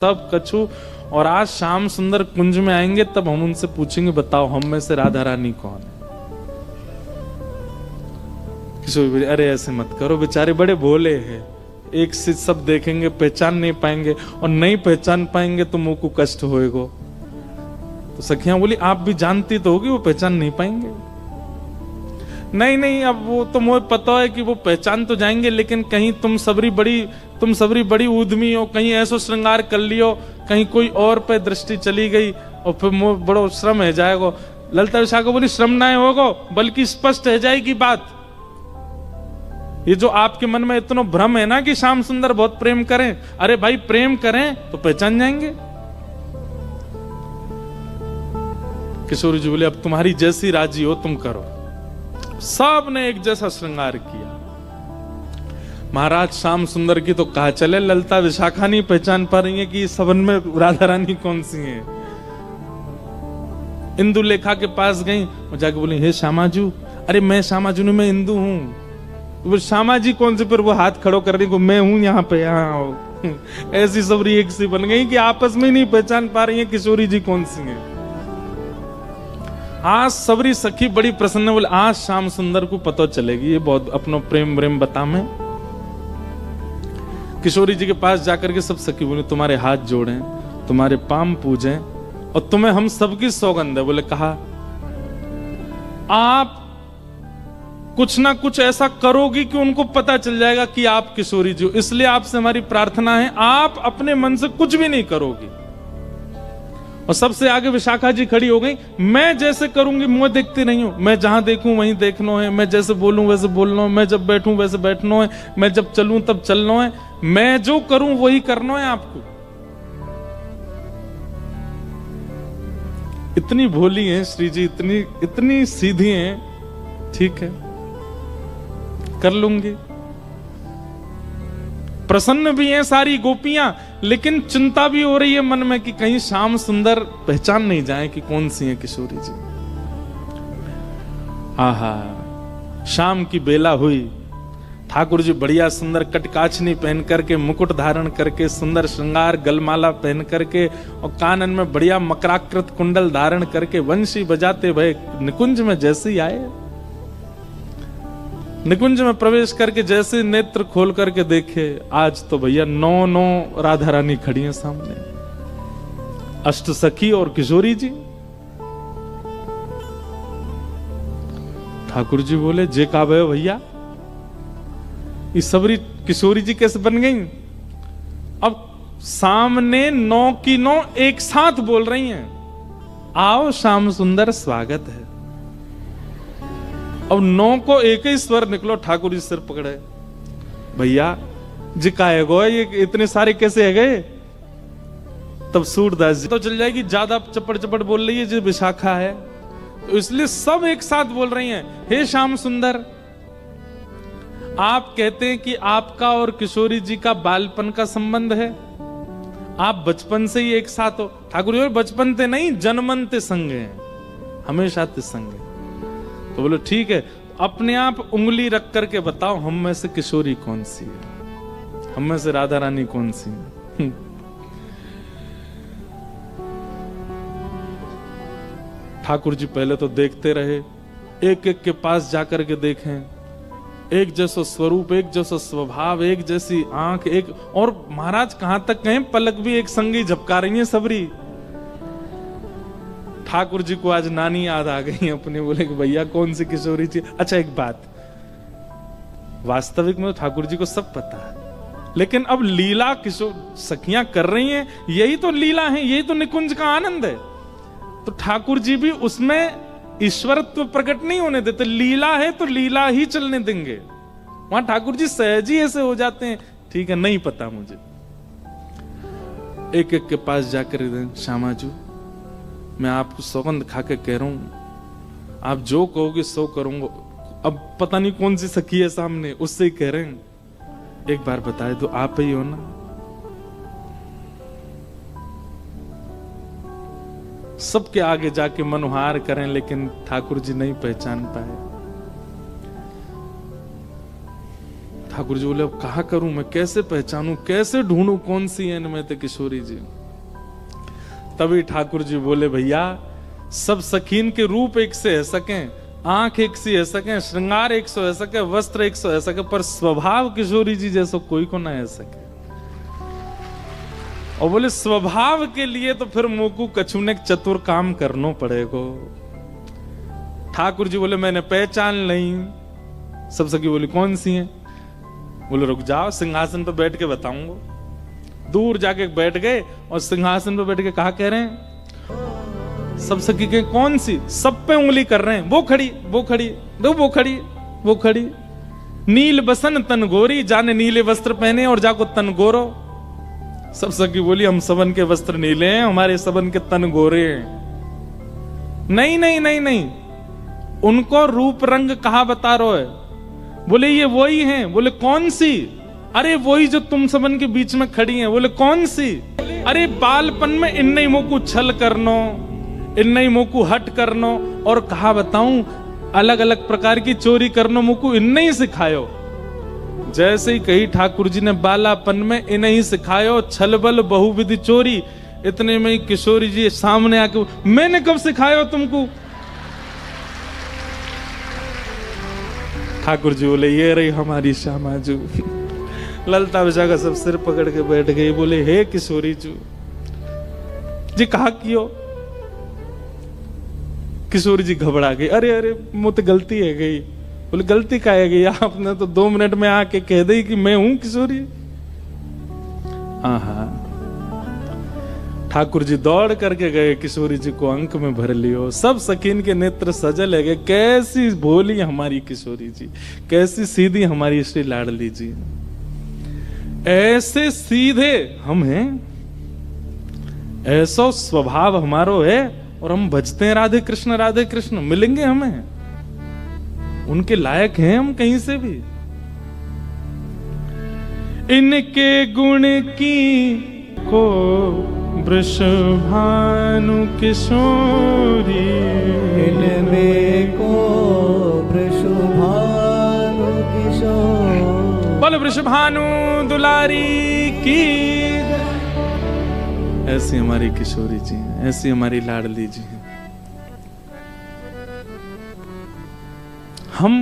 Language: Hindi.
सब कछु। और आज श्याम सुंदर कुंज में आएंगे तब हम उनसे पूछेंगे, बताओ हम में से राधा रानी कौन है। किशोर, अरे ऐसे मत करो, बेचारे बड़े भोले हैं, एक से सब देखेंगे पहचान नहीं पाएंगे, और नहीं पहचान पाएंगे तो मुंह को कष्ट होएगा। तो सखियां बोली, आप भी जानती तो होगी वो पहचान नहीं पाएंगे। नहीं नहीं, अब वो तो मुझे पता है कि वो पहचान तो जाएंगे, लेकिन कहीं तुम सबरी बड़ी उद्यमी हो, कहीं ऐसा श्रृंगार कर लियो, कहीं कोई और पे दृष्टि चली गई और फिर मुझे बड़ो श्रम है जाएगा। ललिता विशाखा बोली, श्रम ना होगा, बल्कि स्पष्ट है जाएगी बात। ये जो आपके मन में इतना भ्रम है ना कि श्याम सुंदर बहुत प्रेम करें, अरे भाई प्रेम करें तो पहचान जाएंगे। किशोरी जी बोले, अब तुम्हारी जैसी राजी हो तुम करो। सब ने एक जैसा श्रृंगार किया। महाराज श्याम सुंदर की तो कहा चले, ललिता विशाखा नहीं पहचान पा रही है कि सबन में राधा रानी कौन सी है। इंदु लेखा के पास गई, वो जाके बोली, हे श्यामाजू, अरे मैं श्यामाजू नहीं, मैं इंदु हूं। वो श्यामा जी कौन से, फिर वो हाथ खड़ो कर रही को, मैं हूं यहाँ पे, यहाँ आओ। ऐसी सबरी एक सी बन गई कि आपस में नहीं पहचान पा रही है किशोरी जी कौन सी है। आज सबरी सखी बड़ी प्रसन्न, बोले आज श्याम सुंदर को पता चलेगी, ये बहुत अपनो प्रेम व्रेम बता में। किशोरी जी के पास जाकर के सब सखी बोले, तुम्हारे हाथ जोड़े, तुम्हारे पाम पूजे, और तुम्हें हम सबकी सौगंध है। बोले कहा, आप कुछ ना कुछ ऐसा करोगी कि उनको पता चल जाएगा कि आप किशोरी जी हो, इसलिए आपसे हमारी प्रार्थना है, आप अपने मन से कुछ भी नहीं करोगी। और सबसे आगे विशाखा जी खड़ी हो गई, मैं जैसे करूंगी मुंह देखती नहीं हूं, मैं जहां देखूं वहीं देखना है, मैं जैसे बोलूं वैसे बोलना है, मैं जब बैठूं वैसे बैठना है, मैं जब चलूं तब चलना है, मैं जो करूं वही करना है आपको। इतनी भोली हैं श्री जी, इतनी सीधी हैं, ठीक है कर लूंगी। प्रसन्न भी हैं सारी गोपियां, लेकिन चिंता भी हो रही है मन में कि कहीं श्याम सुंदर पहचान नहीं जाए कि कौन सी है किशोरी जी। आहा, शाम की बेला हुई, ठाकुर जी बढ़िया सुंदर कटकाचनी पहन करके, मुकुट धारण करके, सुंदर श्रृंगार गलमाला पहन करके, और कानन में बढ़िया मकराकृत कुंडल धारण करके वंशी बजाते भय निकुंज में जैसे ही आए। निकुंज में प्रवेश करके जैसे नेत्र खोल करके देखे, आज तो भैया 9 राधा रानी खड़ी हैं सामने, अष्ट सखी और किशोरी जी। ठाकुर जी बोले, जे का भय भैया, ये सबरी किशोरी जी कैसे बन गई। अब सामने 9 की 9 एक साथ बोल रही हैं, आओ श्याम सुंदर स्वागत है। अब 9 को एक ही स्वर निकलो, ठाकुर जी सिर पकड़े, भैया जी का है गो, ये इतने सारे कैसे है गए। तब सूरदास जी तो चल जाएगी, ज्यादा चपड़ चपड़ बोल रही है जो विशाखा है, तो इसलिए सब एक साथ बोल रही हैं, हे श्याम सुंदर, आप कहते हैं कि आपका और किशोरी जी का बालपन का संबंध है, आप बचपन से ही एक साथ हो। ठाकुर जी बचपन ते नहीं, जन्मनते संग हैं, हमेशा ते संग है। तो बोलो ठीक है, अपने आप उंगली रख करके बताओ हम में से किशोरी कौन सी है, हम में से राधा रानी कौन सी है। ठाकुर जी पहले तो देखते रहे, एक एक के पास जाकर के देखें, एक जैसा स्वरूप, एक जैसा स्वभाव, एक जैसी आंख, एक और महाराज कहां तक कहें, पलक भी एक संगी झपका रही है सबरी। ठाकुर जी को आज नानी याद आ गई अपने, बोले कि भैया कौन सी किशोरी जी। अच्छा एक बात, वास्तविक में ठाकुर जी को सब पता है, लेकिन अब लीला किशोर सखियां कर रही हैं, यही तो लीला है, यही तो निकुंज का आनंद है। तो ठाकुर जी भी उसमें ईश्वरत्व प्रकट नहीं होने देते, लीला है तो लीला ही चलने देंगे। वहां ठाकुर जी सहज ही ऐसे हो जाते हैं, ठीक है नहीं पता मुझे। एक एक के पास जाकर, श्यामाजू मैं आपको सौगंध खा के कह रहा हूं, आप जो कहोगे सो करूंगा। अब पता नहीं कौन सी सखी है सामने, उससे ही कह रहे हैं, एक बार बताए तो आप ही हो ना। सबके आगे जाके मनोहार करें, लेकिन ठाकुर जी नहीं पहचान पाए। ठाकुर जी बोले अब कहा करूं मैं, कैसे पहचानूं, कैसे ढूंढूं कौन सी है इनमें तो किशोरी जी। तभी ठाकुर जी बोले भैया सब सखीन के रूप एक से है सके, आंख एक सी है सके, श्रृंगार एक सौ है सके, वस्त्र एक सौ है सके, पर स्वभाव किशोरी जी जैसा कोई को ना है सके। और बोले स्वभाव के लिए तो फिर मोकू कछुने चतुर काम करनो पड़ेगो। ठाकुर जी बोले मैंने पहचान नहीं। सब सखी बोली कौन सी हैं? बोले रुक जाओ सिंहासन पर बैठ के बताऊंगा। दूर जाके बैठ गए और सिंहासन पर बैठ के कहा कह रहे हैं। सब सखी के कौन सी? सब पे उंगली कर रहे हैं। वो खड़ी, वो खड़ी, दो वो खड़ी, वो खड़ी। नील बसन तन गोरी, जाने नीले वस्त्र पहने और जाको तन गोरो। सब सखी बोली हम सबन के वस्त्र नीले हैं, हमारे सबन के तन गोरे हैं। नहीं नहीं नहीं नहीं, उनको रूप रंग कहा बता रहे है? बोले ये वही हैं। बोले कौन सी? अरे वही जो तुम सबन के बीच में खड़ी हैं। बोले कौन सी? अरे बालपन में इन नहीं मोकू छल करनो, इन नहीं मोकू हट करनो, और कहा बताऊं अलग अलग प्रकार की चोरी करनो मोकू इन नहीं सिखायो। जैसे ही कही ठाकुर जी ने बालापन में इन्हें ही सिखायो छलबल बहुविधि चोरी। इतने में ही किशोरी जी सामने आके मैंने कब सिखायो तुमको? ठाकुर जी बोले ये रही हमारी श्यामाजू। ललता बिछा का सब सिर पकड़ के बैठ गई। बोले हे किशोरी जी कहा कियो? किशोरी जी घबरा गई। अरे अरे मुझे गलती है गई। बोले गलती का है गई? आपने तो 2 मिनट में आके कह दी कि मैं हूं किशोरी। हाँ, ठाकुर जी दौड़ करके गए, किशोरी जी को अंक में भर लियो। सब सखीन के नेत्र सजल है। कैसी भोली हमारी किशोरी जी, कैसी सीधी हमारी श्री लाडली जी। ऐसे सीधे हम हैं, ऐसा स्वभाव हमारो है, और हम भजते हैं राधे कृष्ण। मिलेंगे हमें, उनके लायक हैं हम कहीं से भी। इनके गुण की को वृषभानु किशोरी, इनमें को वृषभानु किशोरी। बोल वृषभानु दुलारी की। ऐसी हमारी किशोरी जी हैं, ऐसी हमारी लाडली जी हैं। हम